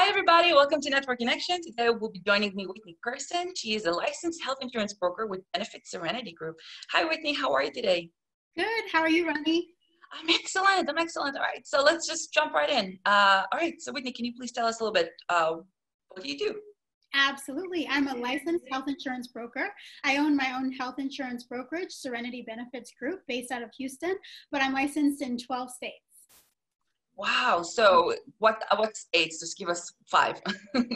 Hi, everybody. Welcome to Network Connection. Today will be joining me Whitney Person. She is a licensed health insurance broker with Benefits Serenity Group. Hi, Whitney. How are you today? Good. How are you, Ronnie? I'm excellent. All right. So let's just jump right in. All right. So Whitney, can you please tell us a little bit, what do you do? Absolutely. I'm a licensed health insurance broker. I own my own health insurance brokerage, Serenity Benefits Group, based out of Houston, but I'm licensed in 12 states. Wow. So what states? Just give us 5.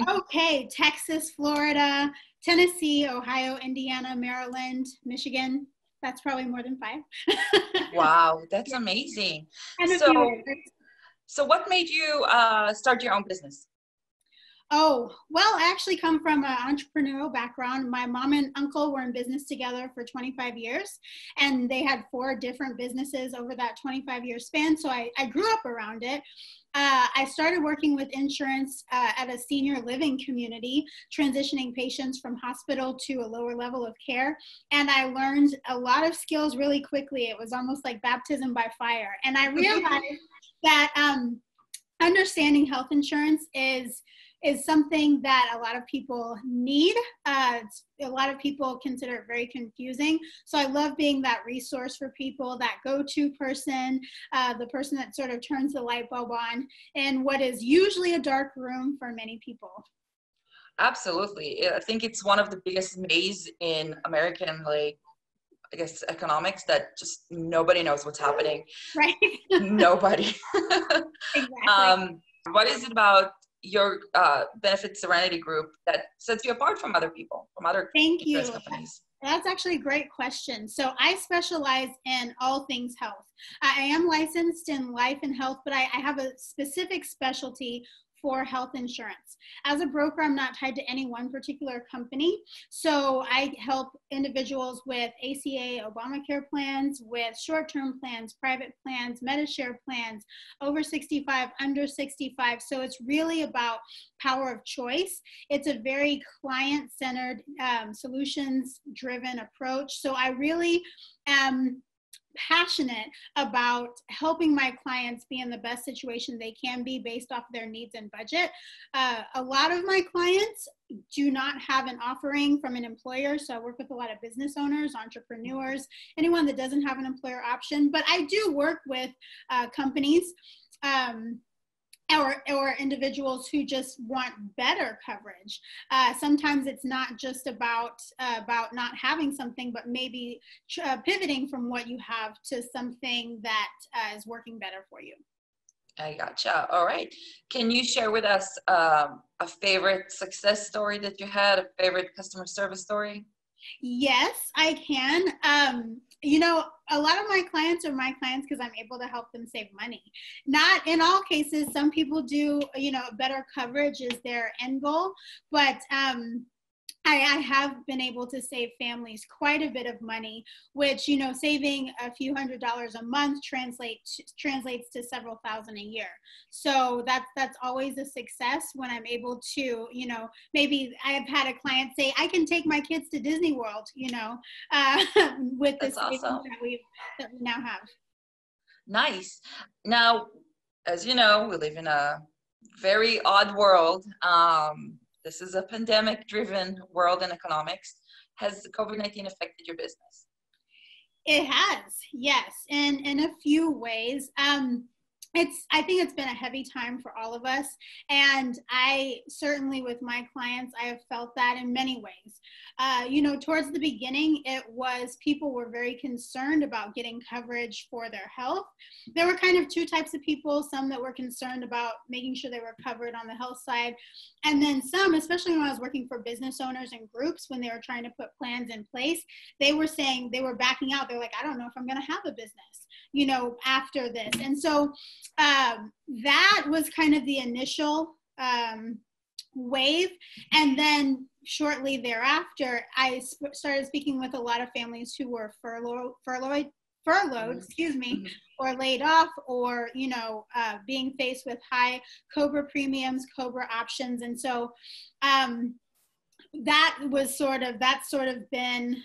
Okay. Texas, Florida, Tennessee, Ohio, Indiana, Maryland, Michigan. That's probably more than 5. Wow. That's Yeah. amazing. And a few So, others. so what made you start your own business? Oh, well, I actually come from an entrepreneurial background. My mom and uncle were in business together for 25 years, and they had 4 different businesses over that 25-year span. So I grew up around it. I started working with insurance at a senior living community, transitioning patients from hospital to a lower level of care. And I learned a lot of skills really quickly. It was almost like baptism by fire. And I realized that understanding health insurance is something that a lot of people need. A lot of people consider it very confusing. So I love being that resource for people, that go-to person, the person that sort of turns the light bulb on in what is usually a dark room for many people. Absolutely. I think it's one of the biggest maze in American, I guess, economics, that just nobody knows what's happening. Right. Nobody. Exactly. What is it about your Benefit Serenity Group that sets you apart from other people, from other Thank insurance you. companies? That's actually a great question. So I specialize in all things health. I am licensed in life and health, but I have a specific specialty for health insurance. As a broker, I'm not tied to any one particular company. So I help individuals with ACA, Obamacare plans, with short-term plans, private plans, Medishare plans, over 65, under 65. So it's really about power of choice. It's a very client-centered, solutions-driven approach. So I really am passionate about helping my clients be in the best situation they can be based off their needs and budget. A lot of my clients do not have an offering from an employer, so I work with a lot of business owners, entrepreneurs, anyone that doesn't have an employer option, but I do work with companies or individuals who just want better coverage. Sometimes it's not just about not having something, but maybe pivoting from what you have to something that is working better for you. I gotcha. All right. Can you share with us a favorite success story that you had, a favorite customer service story? Yes, I can. You know, a lot of my clients are my clients because I'm able to help them save money. Not in all cases. Some people do, better coverage is their end goal, but I have been able to save families quite a bit of money, which, saving a few $100s a month translates to several thousand a year. So that's always a success when I'm able to, maybe I have had a client say, I can take my kids to Disney World, with the That's savings awesome. that we now have. Nice. Now, as you know, we live in a very odd world. This is a pandemic-driven world in economics. Has COVID-19 affected your business? It has, yes, in a few ways. I think it's been a heavy time for all of us. And I certainly, with my clients, I have felt that in many ways. Towards the beginning, it was people were very concerned about getting coverage for their health. There were kind of 2 types of people, some that were concerned about making sure they were covered on the health side. And then some, especially when I was working for business owners and groups, when they were trying to put plans in place, they were saying, they were backing out. They're like, I don't know if I'm going to have a business, after this. And so that was kind of the initial wave. And then shortly thereafter, I started speaking with a lot of families who were furloughed, or laid off, or, being faced with high COBRA premiums, COBRA options. And so that's sort of been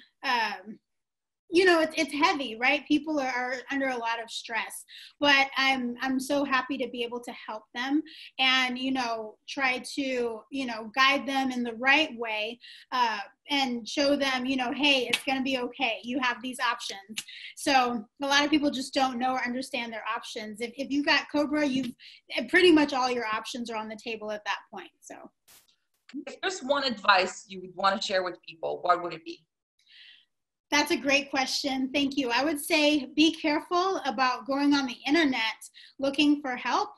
you know, it's heavy, right? People are under a lot of stress, but I'm so happy to be able to help them and, you know, try to, you know, guide them in the right way, and show them, you know, hey, it's going to be okay. You have these options. So a lot of people just don't know or understand their options. If you got Cobra, you've pretty much all your options are on the table at that point. So If there's one advice you would want to share with people, what would it be? that's a great question. Thank you. I would say be careful about going on the internet looking for help.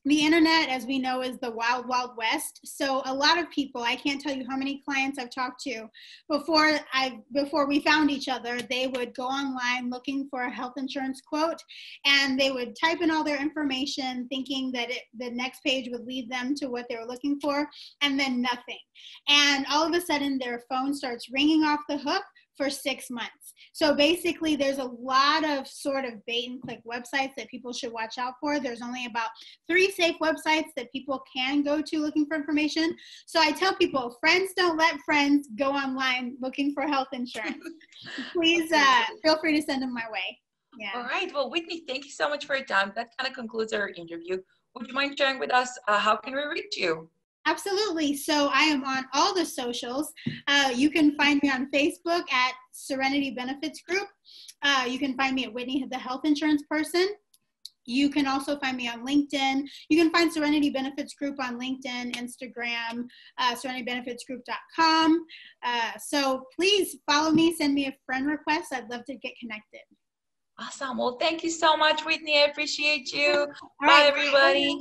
The internet, as we know, is the wild, wild west. So a lot of people, I can't tell you how many clients I've talked to before we found each other, they would go online looking for a health insurance quote, and they would type in all their information thinking that the next page would lead them to what they were looking for, and then nothing. And all of a sudden their phone starts ringing off the hook for 6 months. So basically there's a lot of sort of bait and click websites that people should watch out for. There's only about 3 safe websites that people can go to looking for information. So I tell people, friends don't let friends go online looking for health insurance. Please feel free to send them my way. Yeah. All right. Well, Whitney, thank you so much for your time. That kind of concludes our interview. Would you mind sharing with us how can we reach you? Absolutely. So I am on all the socials. You can find me on Facebook at Serenity Benefits Group. You can find me at Whitney, the health insurance person. You can also find me on LinkedIn. You can find Serenity Benefits Group on LinkedIn, Instagram, serenitybenefitsgroup.com. So please follow me, send me a friend request. I'd love to get connected. Awesome. Well, thank you so much, Whitney. I appreciate you. All Bye, right. everybody.